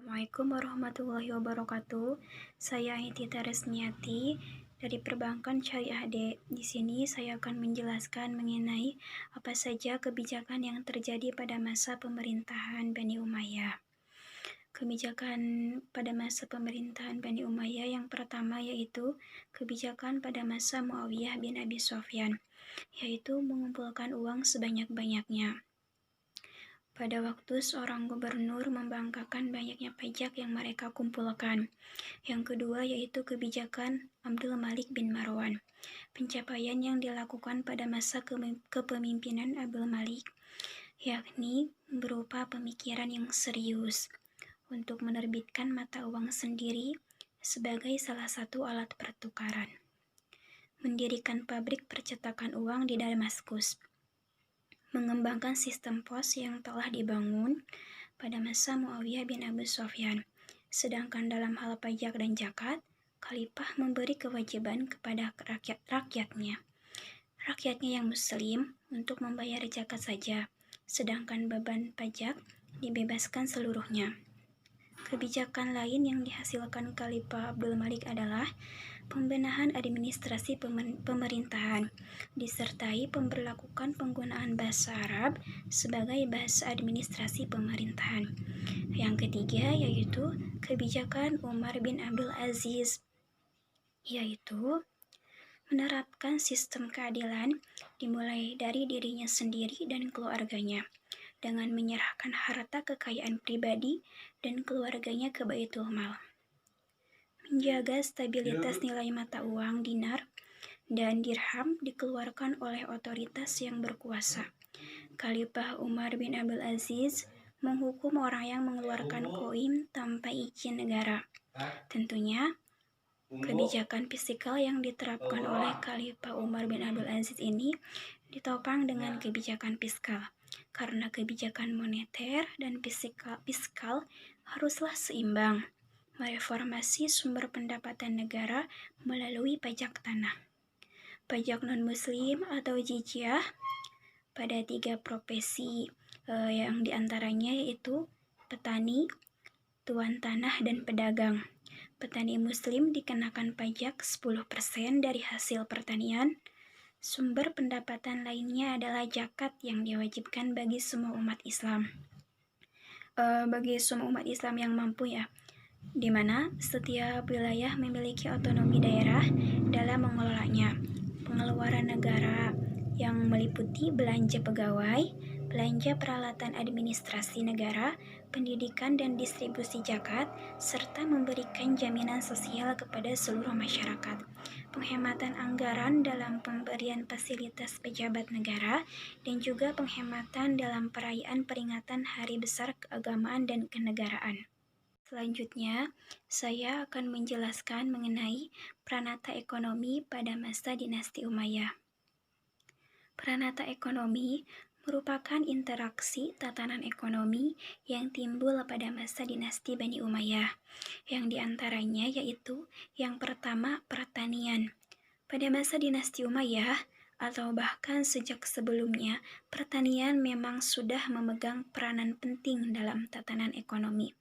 Assalamualaikum warahmatullahi wabarakatuh. Saya Hitita Resniati dari Perbankan Syariah D. Di sini saya akan menjelaskan mengenai apa saja kebijakan yang terjadi pada masa pemerintahan Bani Umayyah. Kebijakan pada masa pemerintahan Bani Umayyah yang pertama yaitu kebijakan pada masa Muawiyah bin Abi Sufyan, yaitu mengumpulkan uang sebanyak-banyaknya. Pada waktu seorang gubernur membanggakan banyaknya pajak yang mereka kumpulkan. Yang kedua yaitu kebijakan Abdul Malik bin Marwan. Pencapaian yang dilakukan pada masa kepemimpinan Abdul Malik, yakni berupa pemikiran yang serius untuk menerbitkan mata uang sendiri sebagai salah satu alat pertukaran. Mendirikan pabrik percetakan uang di Damaskus. Mengembangkan sistem pos yang telah dibangun pada masa Muawiyah bin Abi Sufyan. Sedangkan dalam hal pajak dan zakat, Khalifah memberi kewajiban kepada rakyatnya yang muslim untuk membayar zakat saja, sedangkan beban pajak dibebaskan seluruhnya. Kebijakan lain yang dihasilkan Khalifah Abdul Malik adalah pembenahan administrasi pemerintahan, disertai pemberlakukan penggunaan bahasa Arab sebagai bahasa administrasi pemerintahan. Yang ketiga yaitu kebijakan Umar bin Abdul Aziz, yaitu menerapkan sistem keadilan dimulai dari dirinya sendiri dan keluarganya, dengan menyerahkan harta kekayaan pribadi dan keluarganya ke Baitul Mal. Menjaga stabilitas nilai mata uang dinar dan dirham dikeluarkan oleh otoritas yang berkuasa. Khalifah Umar bin Abdul Aziz menghukum orang yang mengeluarkan koin tanpa izin negara. Tentunya, kebijakan fiskal yang diterapkan oleh Khalifah Umar bin Abdul Aziz ini ditopang dengan kebijakan fiskal, karena kebijakan moneter dan fiskal haruslah seimbang. Mereformasi sumber pendapatan negara melalui pajak tanah, pajak non-muslim atau jizyah pada 3 profesi yang diantaranya yaitu petani, tuan tanah, dan pedagang. Petani muslim dikenakan pajak 10% dari hasil pertanian. Sumber pendapatan lainnya adalah zakat yang diwajibkan bagi semua umat Islam. Bagi semua umat Islam yang mampu ya, di mana setiap wilayah memiliki otonomi daerah dalam mengelolanya. Pengeluaran negara yang meliputi belanja pegawai, belanja peralatan administrasi negara, pendidikan dan distribusi zakat, serta memberikan jaminan sosial kepada seluruh masyarakat. Penghematan anggaran dalam pemberian fasilitas pejabat negara, dan juga penghematan dalam perayaan peringatan hari besar keagamaan dan kenegaraan. Selanjutnya, saya akan menjelaskan mengenai pranata ekonomi pada masa dinasti Umayyah. Pranata ekonomi merupakan interaksi tatanan ekonomi yang timbul pada masa dinasti Bani Umayyah, yang diantaranya yaitu yang pertama pertanian. Pada masa dinasti Umayyah, atau bahkan sejak sebelumnya, pertanian memang sudah memegang peranan penting dalam tatanan ekonomi.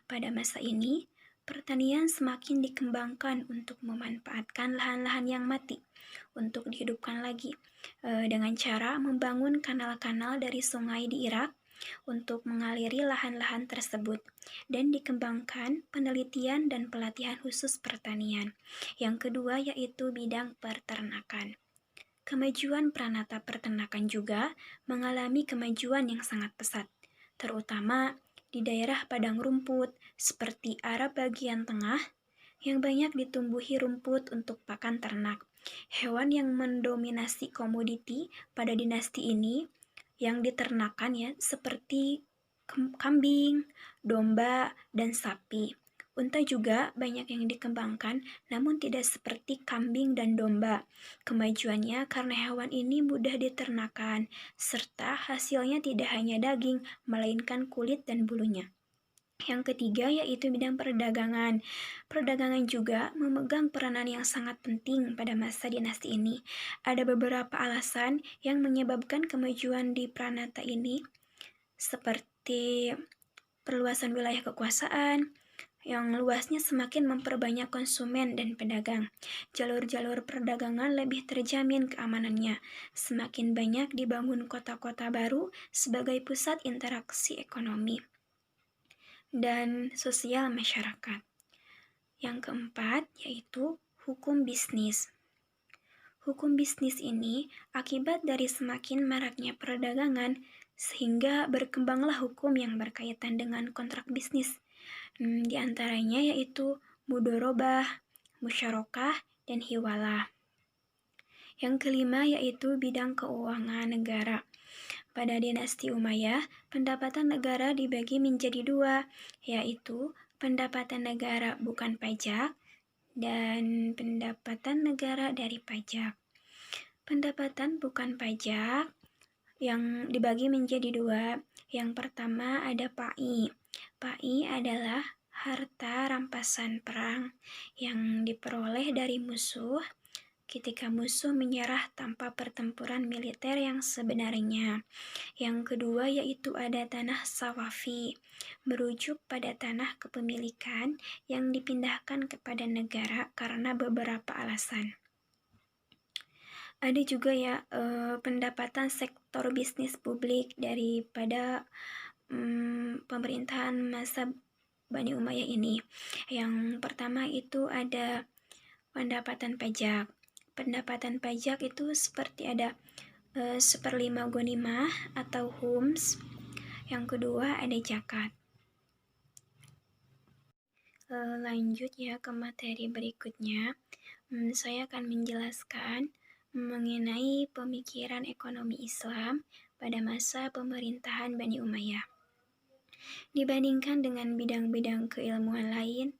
Pada masa ini, pertanian semakin dikembangkan untuk memanfaatkan lahan-lahan yang mati untuk dihidupkan lagi dengan cara membangun kanal-kanal dari sungai di Irak untuk mengaliri lahan-lahan tersebut, dan dikembangkan penelitian dan pelatihan khusus pertanian. Yang kedua yaitu bidang peternakan. Kemajuan pranata peternakan juga mengalami kemajuan yang sangat pesat, terutama di daerah padang rumput seperti Arab bagian tengah yang banyak ditumbuhi rumput untuk pakan ternak. Hewan yang mendominasi komoditi pada dinasti ini yang diternakan ya seperti kambing, domba, dan sapi. Unta juga banyak yang dikembangkan, namun tidak seperti kambing dan domba. Kemajuannya karena hewan ini mudah diternakan, serta hasilnya tidak hanya daging, melainkan kulit dan bulunya. Yang ketiga yaitu bidang perdagangan. Perdagangan juga memegang peranan yang sangat penting pada masa dinasti ini. Ada beberapa alasan yang menyebabkan kemajuan di pranata ini, seperti perluasan wilayah kekuasaan, yang luasnya semakin memperbanyak konsumen dan pedagang. Jalur-jalur perdagangan lebih terjamin keamanannya. Semakin banyak dibangun kota-kota baru sebagai pusat interaksi ekonomi dan sosial masyarakat. Yang keempat yaitu hukum bisnis. Hukum bisnis ini akibat dari semakin maraknya perdagangan sehingga berkembanglah hukum yang berkaitan dengan kontrak bisnis. Di antaranya yaitu mudorobah, musyarakah, dan hiwalah. Yang kelima yaitu bidang keuangan negara. Pada dinasti Umayyah, pendapatan negara dibagi menjadi dua, yaitu pendapatan negara bukan pajak dan pendapatan negara dari pajak. Pendapatan bukan pajak yang dibagi menjadi dua. Yang pertama ada pai. Pai adalah harta rampasan perang yang diperoleh dari musuh ketika musuh menyerah tanpa pertempuran militer yang sebenarnya. Yang kedua yaitu ada tanah sawafi, merujuk pada tanah kepemilikan yang dipindahkan kepada negara karena beberapa alasan. Ada juga ya pendapatan sektor bisnis publik daripada pemerintahan masa Bani Umayyah ini. Yang pertama itu ada pendapatan pajak. Pendapatan pajak itu seperti ada 1/5 ghanimah atau khums. Yang kedua ada zakat. Lanjut ya ke materi berikutnya. Saya akan menjelaskan mengenai pemikiran ekonomi Islam pada masa pemerintahan Bani Umayyah. Dibandingkan dengan bidang-bidang keilmuan lain,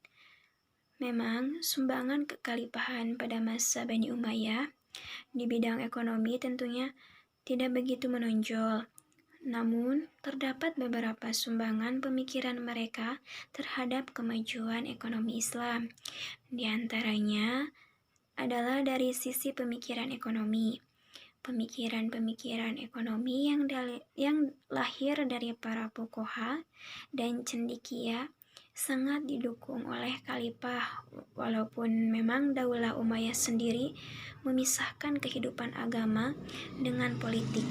memang sumbangan kekhalifahan pada masa Bani Umayyah di bidang ekonomi tentunya tidak begitu menonjol. Namun, terdapat beberapa sumbangan pemikiran mereka terhadap kemajuan ekonomi Islam. Di antaranya adalah dari sisi pemikiran ekonomi. Pemikiran-pemikiran ekonomi yang lahir dari para fuqaha dan cendekia sangat didukung oleh khalifah, walaupun memang Daulah Umayyah sendiri memisahkan kehidupan agama dengan politik.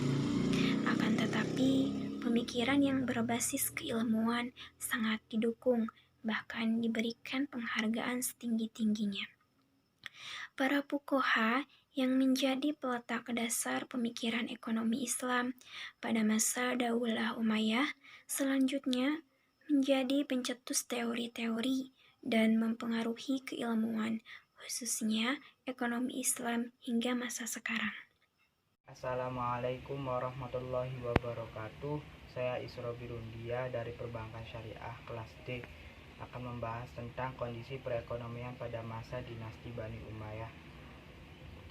Akan tetapi, pemikiran yang berbasis keilmuan sangat didukung, bahkan diberikan penghargaan setinggi-tingginya. Para fuqaha yang menjadi peletak dasar pemikiran ekonomi Islam pada masa Daulah Umayyah selanjutnya menjadi pencetus teori-teori dan mempengaruhi keilmuan, khususnya ekonomi Islam hingga masa sekarang. Assalamualaikum warahmatullahi wabarakatuh. Saya Isra Birundia dari Perbankan Syariah kelas D akan membahas tentang kondisi perekonomian pada masa dinasti Bani Umayyah.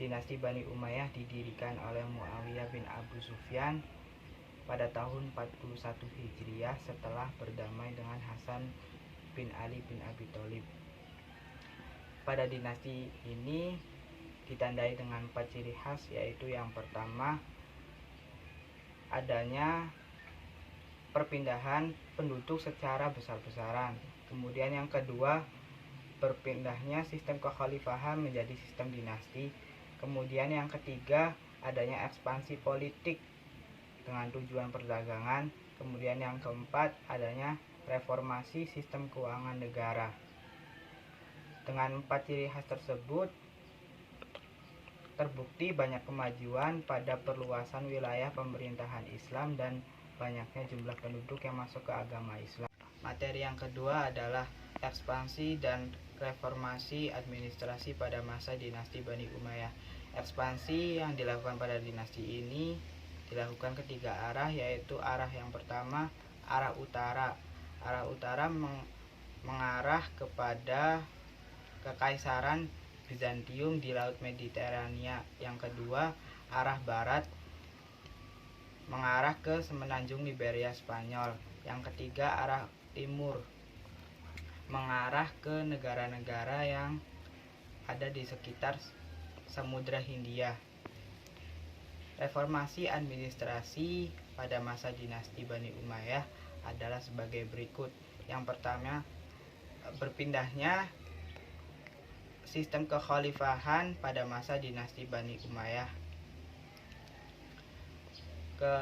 Dinasti Bani Umayyah didirikan oleh Muawiyah bin Abu Sufyan pada tahun 41 Hijriah setelah berdamai dengan Hasan bin Ali bin Abi Thalib. Pada dinasti ini ditandai dengan 4 ciri khas, yaitu yang pertama adanya perpindahan penduduk secara besar-besaran. Kemudian yang kedua, berpindahnya sistem kekhalifahan menjadi sistem dinasti. Kemudian yang ketiga, adanya ekspansi politik dengan tujuan perdagangan. Kemudian yang keempat, adanya reformasi sistem keuangan negara. Dengan 4 ciri khas tersebut, terbukti banyak kemajuan pada perluasan wilayah pemerintahan Islam dan banyaknya jumlah penduduk yang masuk ke agama Islam. Materi yang kedua adalah ekspansi dan reformasi administrasi pada masa dinasti Bani Umayyah. Ekspansi yang dilakukan pada dinasti ini dilakukan ke 3 arah, yaitu arah yang pertama, arah utara. Arah utara mengarah kepada Kekaisaran Bizantium di Laut Mediterania. Yang kedua, arah barat mengarah ke semenanjung Liberia Spanyol. Yang ketiga, arah timur mengarah ke negara-negara yang ada di sekitar Samudra Hindia. Reformasi administrasi pada masa dinasti Bani Umayyah adalah sebagai berikut. Yang pertama, berpindahnya sistem kekhalifahan pada masa dinasti Bani Umayyah ke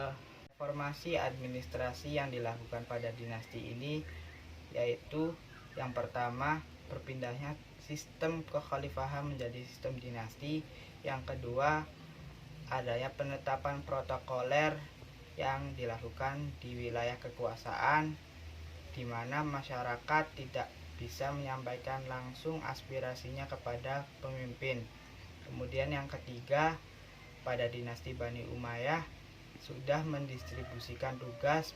reformasi administrasi yang dilakukan pada dinasti ini, yaitu yang pertama, berpindahnya sistem kekhalifahan menjadi sistem dinasti. Yang kedua, adanya penetapan protokoler yang dilakukan di wilayah kekuasaan, di mana masyarakat tidak bisa menyampaikan langsung aspirasinya kepada pemimpin. Kemudian yang ketiga, pada dinasti Bani Umayyah sudah mendistribusikan tugas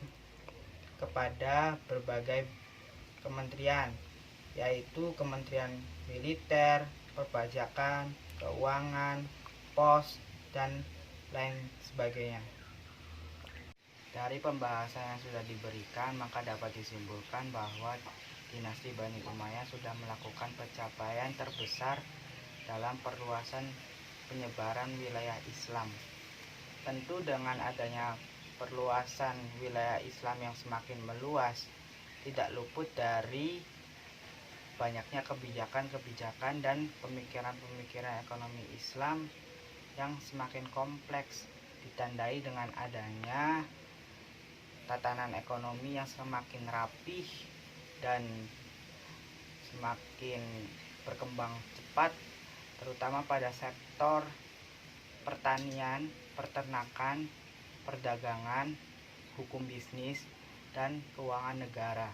kepada berbagai kementerian, yaitu Kementerian Militer, Perpajakan, Keuangan, Pos, dan lain sebagainya. Dari pembahasan yang sudah diberikan, maka dapat disimpulkan bahwa dinasti Bani Umayyah sudah melakukan pencapaian terbesar dalam perluasan penyebaran wilayah Islam. Tentu dengan adanya perluasan wilayah Islam yang semakin meluas, tidak luput dari banyaknya kebijakan-kebijakan dan pemikiran-pemikiran ekonomi Islam yang semakin kompleks, ditandai dengan adanya tatanan ekonomi yang semakin rapih dan semakin berkembang cepat, terutama pada sektor pertanian, peternakan, perdagangan, hukum bisnis, dan keuangan negara.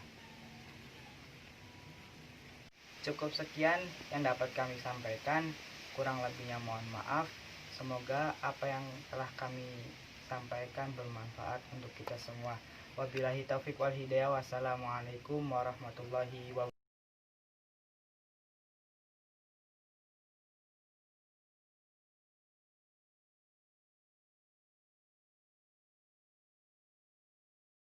Cukup sekian yang dapat kami sampaikan, kurang lebihnya mohon maaf. Semoga apa yang telah kami sampaikan bermanfaat untuk kita semua. Wabillahi taufik wal hidayah. Wassalamualaikum warahmatullahi wabarakatuh.